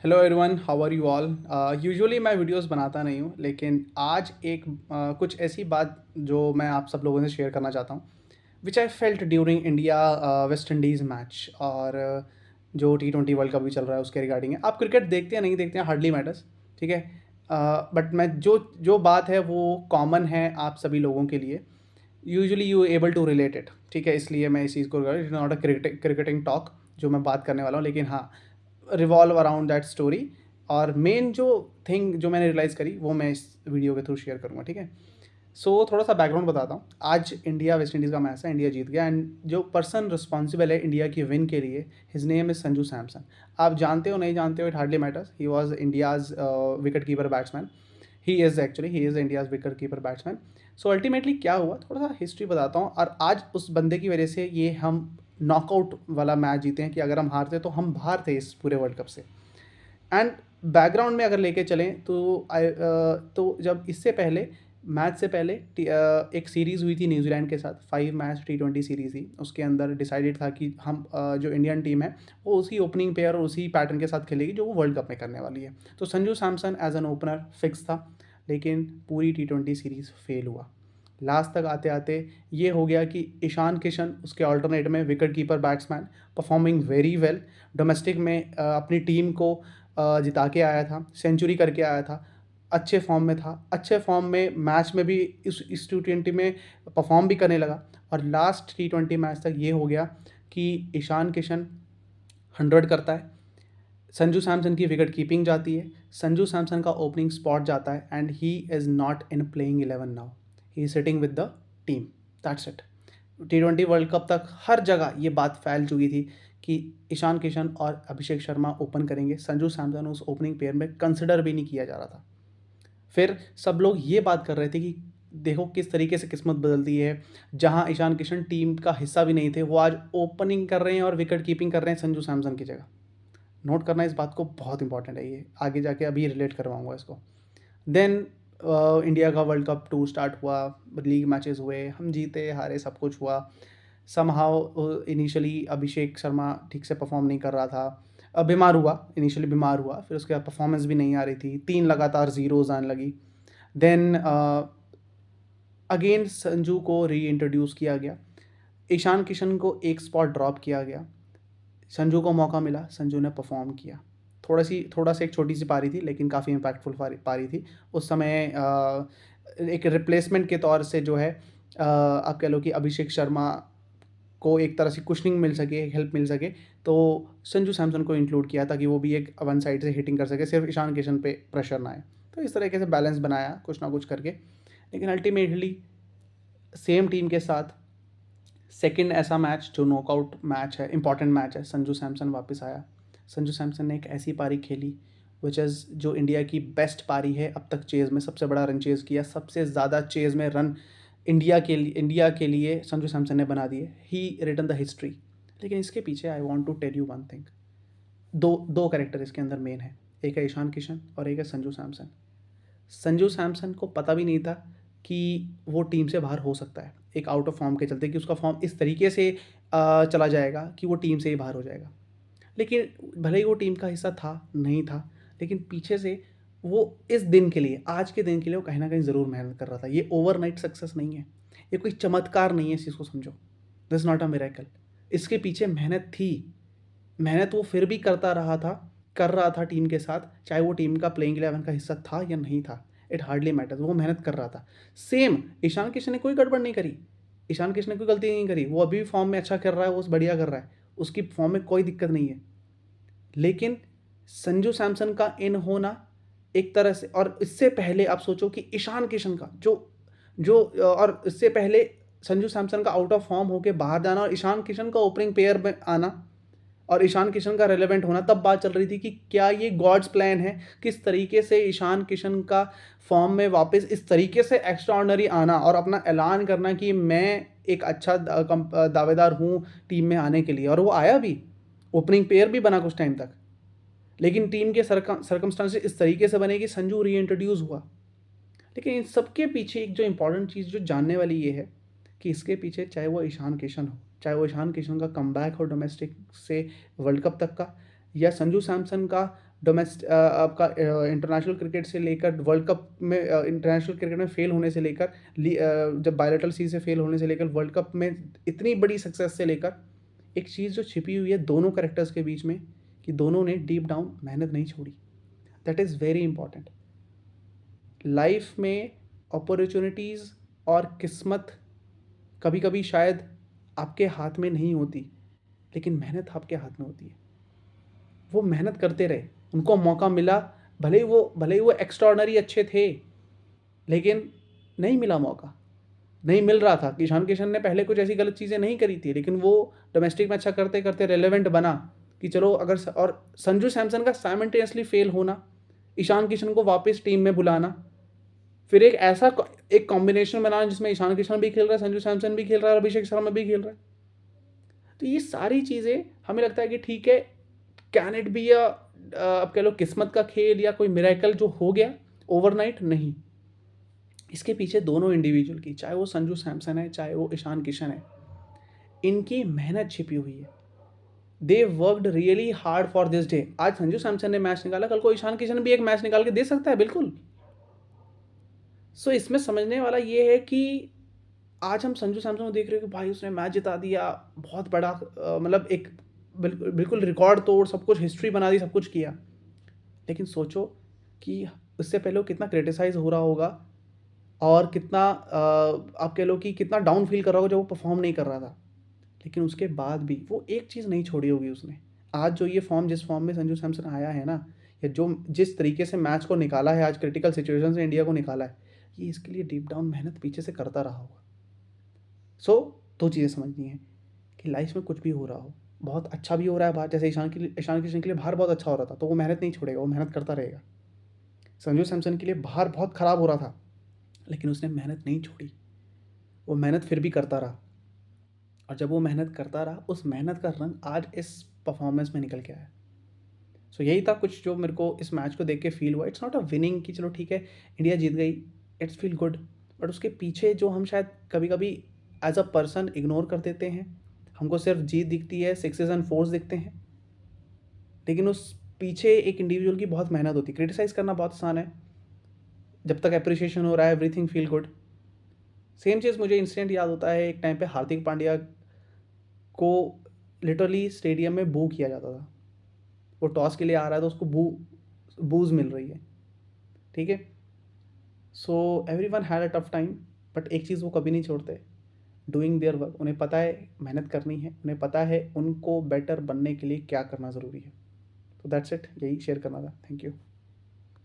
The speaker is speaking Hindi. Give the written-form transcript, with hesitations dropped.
Hello everyone, how are you all. Usually मैं वीडियोस बनाता नहीं हूँ, लेकिन आज एक कुछ ऐसी बात जो मैं आप सब लोगों से शेयर करना चाहता हूँ, which I felt during India West Indies match. और जो T20 वर्ल्ड कप भी चल रहा है उसके रिगार्डिंग है। आप क्रिकेट देखते हैं नहीं देखते हैं, हार्डली मैटर्स, ठीक है। बट मैं जो जो बात है वो कॉमन है आप सभी लोगों के लिए। Usually you able to relate it, ठीक है। इसलिए मैं इस चीज़ को, it not a cricketing talk जो मैं बात करने वाला हूँ, लेकिन हाँ, रिवॉल्व अराउंड दैट स्टोरी। और मेन जो थिंग जो मैंने रियलाइज़ करी वो मैं इस वीडियो के थ्रू शेयर करूँगा, ठीक है। सो थोड़ा सा बैकग्राउंड बताता हूँ। आज इंडिया वेस्ट इंडीज़ का मैच है, इंडिया जीत गया। एंड जो पर्सन रिस्पॉन्सिबल है इंडिया की विन के लिए, his name is Sanju Samson. आप जानते हो नहीं जानते हो, it hardly matters. He was India's wicket keeper batsman. He is India's wicket keeper batsman. So ultimately क्या हुआ, थोड़ा सा हिस्ट्री बताता हूँ। और आज उस बंदे की वजह से ये हम नॉकआउट वाला मैच जीते हैं, कि अगर हम हारते तो हम बाहर थे इस पूरे वर्ल्ड कप से। एंड बैकग्राउंड में अगर लेके चलें तो तो जब इससे पहले, मैच से पहले एक सीरीज़ हुई थी न्यूजीलैंड के साथ, 5 मैच T20 सीरीज़ थी। उसके अंदर डिसाइडेड था कि हम जो इंडियन टीम है वो उसी ओपनिंग पेयर और उसी पैटर्न के साथ खेलेगी जो वो वर्ल्ड कप में करने वाली है। तो Sanju Samson as an opener fix था, लेकिन पूरी T20 सीरीज़ फेल हुआ। लास्ट तक आते आते ये हो गया कि ईशान किशन उसके ऑल्टरनेट में wicket keeper batsman, performing very well. Domestic में अपनी टीम को जिता के आया था, सेंचुरी करके आया था, अच्छे फॉर्म में था, अच्छे फॉर्म में मैच में भी इस T20 में परफॉर्म भी करने लगा। और लास्ट T20 मैच तक ये हो गया कि ईशान किशन 100 करता है, संजू सैमसन की विकेट कीपिंग जाती है, संजू सैमसन का ओपनिंग स्पॉट जाता है, and he is not in playing 11 now, he is sitting with the team. That's it. T20 world cup तक हर जगह ये बात फैल चुकी थी कि ईशान किशन और अभिषेक शर्मा ओपन करेंगे। संजू सैमसन उस ओपनिंग पेयर में कंसिडर भी नहीं किया जा रहा था। फिर सब लोग ये बात कर रहे थे कि देखो किस तरीके से किस्मत बदलती है। जहां ईशान किशन टीम का हिस्सा भी नहीं थे, वो आज ओपनिंग कर रहे हैं और विकेट कीपिंग कर रहे हैं संजू सैमसन की जगह। नोट करना इस बात को, बहुत इंपॉर्टेंट है ये, आगे जाके अभी रिलेट करवाऊंगा इसको। देन इंडिया का वर्ल्ड कप 2 स्टार्ट हुआ, लीग मैचेस हुए, हम जीते हारे सब कुछ हुआ। समहाउ इनिशियली अभिषेक शर्मा ठीक से परफॉर्म नहीं कर रहा था, बीमार हुआ, इनिशियली बीमार हुआ, फिर उसके बाद परफॉर्मेंस भी नहीं आ रही थी, 3 लगातार ज़ीरोज़ आने लगी। देन अगेन संजू को री इंट्रोड्यूस किया गया, ईशान किशन को एक स्पॉट ड्रॉप किया गया, संजू को मौका मिला, संजू ने परफॉर्म किया। थोड़ा सा एक छोटी सी पारी थी, लेकिन काफ़ी इम्पैक्टफुल पारी थी। उस समय एक रिप्लेसमेंट के तौर से जो है, आप कह लो कि अभिषेक शर्मा को एक तरह से कुशनिंग मिल सके, हेल्प मिल सके, तो संजू सैमसन को इंक्लूड किया ताकि वो भी एक वन साइड से हिटिंग कर सके, सिर्फ ईशान किशन पे प्रेशर ना आए। तो इस तरीके से बैलेंस बनाया कुछ ना कुछ करके। लेकिन अल्टीमेटली सेम टीम के साथ सेकंड ऐसा मैच जो नॉकआउट मैच है, इंपॉर्टेंट मैच है, संजू सैमसन वापस आया। संजू सैमसन ने एक ऐसी पारी खेली विच इज़ जो इंडिया की बेस्ट पारी है अब तक। चेज़ में सबसे बड़ा रन चेज़ किया, सबसे ज़्यादा चेज़ में रन इंडिया के लिए संजू सैमसन ने बना दिए। He written the history. लेकिन इसके पीछे I want to tell you one thing. दो दो कैरेक्टर इसके अंदर मेन है, एक है ईशान किशन और एक है संजू सैमसन। संजू सैमसन को पता भी नहीं था कि वो टीम से बाहर हो सकता है, एक आउट ऑफ फॉर्म के चलते, कि उसका फॉर्म इस तरीके से चला जाएगा कि वो टीम से ही बाहर हो जाएगा। लेकिन भले ही वो टीम का हिस्सा था नहीं था, लेकिन पीछे से वो इस दिन के लिए, आज के दिन के लिए वो कहीं ना कहीं ज़रूर मेहनत कर रहा था। ये ओवरनाइट सक्सेस नहीं है, ये कोई चमत्कार नहीं है, इस चीज़ को समझो। This not a miracle. इसके पीछे मेहनत थी। मेहनत वो फिर भी कर रहा था टीम के साथ, चाहे वो टीम का प्लेइंग 11 का हिस्सा था या नहीं था, इट हार्डली मैटर्स, वो मेहनत कर रहा था। सेम ईशान किशन ने कोई गड़बड़ नहीं करी, ईशान किशन ने कोई गलती नहीं करी, वो अभी भी फॉर्म में अच्छा कर रहा है, वो बढ़िया कर रहा है, उसकी फॉर्म में कोई दिक्कत नहीं है। लेकिन संजू सैमसन का इन होना एक तरह से, और इससे पहले आप सोचो कि ईशान किशन का जो जो और इससे पहले संजू सैमसन का आउट ऑफ फॉर्म होकर बाहर जाना और ईशान किशन का ओपनिंग पेयर में आना और ईशान किशन का रेलेवेंट होना, तब बात चल रही थी कि क्या ये गॉड्स प्लान है। किस तरीके से ईशान किशन का फॉर्म में वापस इस तरीके से एक्स्ट्रा ऑर्डिनरी आना और अपना ऐलान करना कि मैं एक अच्छा दावेदार हूँ टीम में आने के लिए, और वो आया भी, ओपनिंग पेयर भी बना कुछ टाइम तक। लेकिन टीम के सरकमस्टांसेस इस तरीके से बने कि संजू री इंट्रोड्यूस हुआ। लेकिन इन सबके पीछे एक जो इंपॉर्टेंट चीज़ जो जानने वाली ये है कि इसके पीछे, चाहे वो ईशान किशन हो, चाहे वो ईशान किशन का कमबैक हो डोमेस्टिक से वर्ल्ड कप तक का, या संजू सैमसन का आपका इंटरनेशनल क्रिकेट से लेकर वर्ल्ड कप में, इंटरनेशनल क्रिकेट में फेल होने से लेकर, जब बायलैटरल सीरीज से फेल होने से लेकर वर्ल्ड कप में इतनी बड़ी सक्सेस से लेकर, एक चीज़ जो छिपी हुई है दोनों करेक्टर्स के बीच में, कि दोनों ने डीप डाउन मेहनत नहीं छोड़ी। That is very important. Life में अपॉर्चुनिटीज़ और किस्मत कभी कभी शायद आपके हाथ में नहीं होती, लेकिन मेहनत आपके हाथ में होती है। वो मेहनत करते रहे, उनको मौका मिला, भले ही वो एक्स्ट्राऑर्डिनरी अच्छे थे, लेकिन नहीं मिला मौका, नहीं मिल रहा था। ईशान किशन ने पहले कुछ ऐसी गलत चीज़ें नहीं करी थी, लेकिन वो डोमेस्टिक में अच्छा करते करते रेलेवेंट बना कि चलो अगर, और संजू सैमसन का साइमल्टेनियसली फेल होना, ईशान किशन को वापस टीम में बुलाना, फिर एक कॉम्बिनेशन बनाना जिसमें ईशान किशन भी खेल रहा है, संजू सैमसन भी खेल रहा है और अभिषेक शर्मा भी खेल रहा है। तो ये सारी चीज़ें हमें लगता है कि ठीक है, कैन इट बी अब कह लो किस्मत का खेल या कोई मिरेकल जो हो गया ओवरनाइट? नहीं। इसके पीछे दोनों इंडिविजुअल की, चाहे वो संजू सैमसन है चाहे वो ईशान किशन है, इनकी मेहनत छिपी हुई है। They worked really hard for this day. आज संजू सैमसन ने मैच निकाला, कल को ईशान किशन भी एक मैच निकाल के दे सकता है, बिल्कुल। सो इसमें समझने वाला ये है कि आज हम संजू सैमसन को देख रहे हो कि भाई उसने मैच जिता दिया, बहुत बड़ा, मतलब एक बिल्कुल रिकॉर्ड तोड़ सब कुछ, हिस्ट्री बना दी, सब कुछ किया। लेकिन सोचो कि उससे पहले वो कितना क्रिटिसाइज हो रहा होगा और कितना आप कह लो कि कितना डाउन फील कर रहा होगा जब वो परफॉर्म नहीं कर रहा था। लेकिन उसके बाद भी वो एक चीज़ नहीं छोड़ी होगी उसने। आज जो ये फॉर्म, जिस फॉर्म में संजू सैमसन आया है ना, या जो जिस तरीके से मैच को निकाला है, आज क्रिटिकल सिचुएशन से इंडिया को निकाला है, ये इसके लिए डीप डाउन मेहनत पीछे से करता रहा होगा। सो दो चीज़ें समझनी है कि लाइफ में कुछ भी हो रहा हो, बहुत अच्छा भी हो रहा है बाहर, जैसे ईशान किशन के लिए बाहर बहुत अच्छा हो रहा था, तो वो मेहनत नहीं छोड़ेगा, वो मेहनत करता रहेगा। संजू सैमसन के लिए बाहर बहुत ख़राब हो रहा था, लेकिन उसने मेहनत नहीं छोड़ी, वो मेहनत फिर भी करता रहा। और जब वो मेहनत करता रहा, उस मेहनत का रंग आज इस परफॉर्मेंस में निकल के आया। सो यही था कुछ जो मेरे को इस मैच को देख के फील हुआ। इट्स नॉट अ विनिंग कि चलो ठीक है इंडिया जीत गई, इट्स फील गुड, बट उसके पीछे जो हम शायद कभी कभी एज अ पर्सन इग्नोर कर देते हैं, हमको सिर्फ जीत दिखती है, सिक्सेस एंड फोर्स दिखते हैं, लेकिन उस पीछे एक इंडिविजुअल की बहुत मेहनत होती है। क्रिटिसाइज़ करना बहुत आसान है, जब तक अप्रिसिएशन हो रहा है एवरीथिंग फील गुड। सेम चीज़ मुझे इंसिडेंट याद होता है, एक टाइम पे हार्दिक पांड्या को लिटरली स्टेडियम में बू किया जाता था। वो टॉस के लिए आ रहा है तो उसको बूज मिल रही है, ठीक है। So every one had a tough time, but एक चीज़ वो कभी नहीं छोड़ते, डूइंग देयर वर्क। उन्हें पता है मेहनत करनी है, उन्हें पता है उनको बेटर बनने के लिए क्या करना ज़रूरी है। तो दैट्स इट, यही शेयर करना था। Thank you.